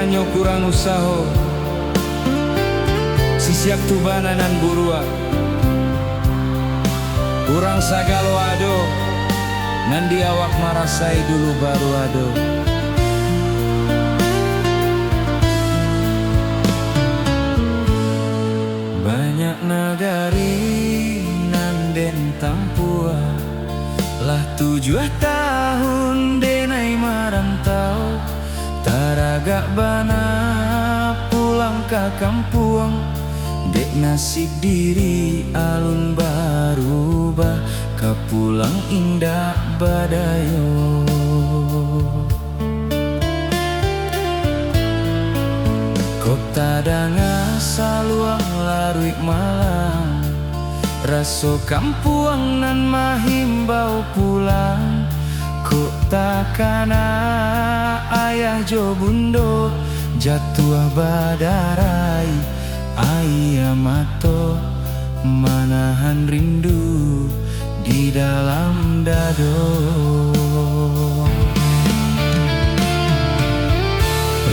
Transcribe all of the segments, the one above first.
nyo kurang usaho sisiak tubana nan burua kurang sagalo ado nandi awak marasai dulu baru ado. Banyak nagari nanden tampua lah 7 tahun denai marantau taragak bana pulang ke kampung dek nasib diri alun barubah kapulang indah badayo. Kota danga saluang larui malang raso kampuang nan mahimbau pulang kota kana ayah jo bundo jatuh badarai ayah mato manahan rindu di dalam dado.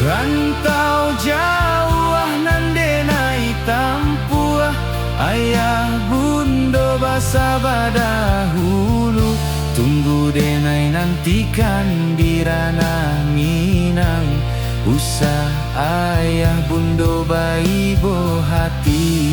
Rantau jauh nan denai tampuah ayah bundo basa badahulu tunggu denai nantikan di ranah Minang usah ayah bundo bayi bo hati.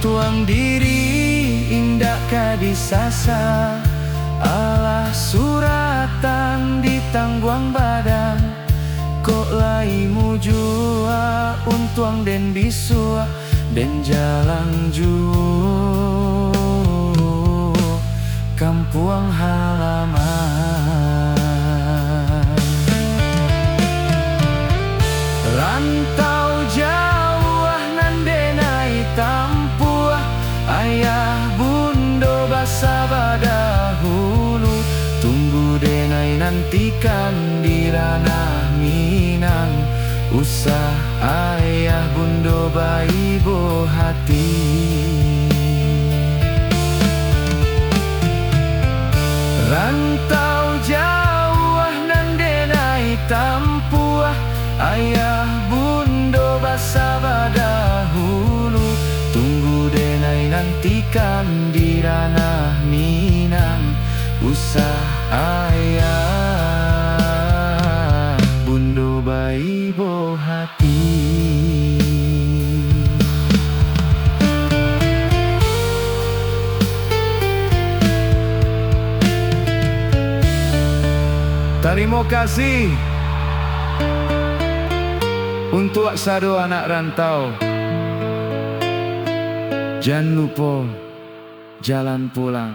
Tuang diri indah kadisasa alah suratan di tangguang badan kok lai mujua untuang den bisua den jalan ju kampuang halaman rantau jauh nan denai tampuah ayah bundo basa badahulu tunggu denai nantikan di ranah Minang usah ayah bundo bayi bo hati. Rantau jauh nan denai tampuah ayah bundo basa badahulu tunggu denai nantikan di ranah Minang usah ayah bundo bayi bo hati. Terima kasih untuk sado anak rantau. Jangan lupa jalan pulang.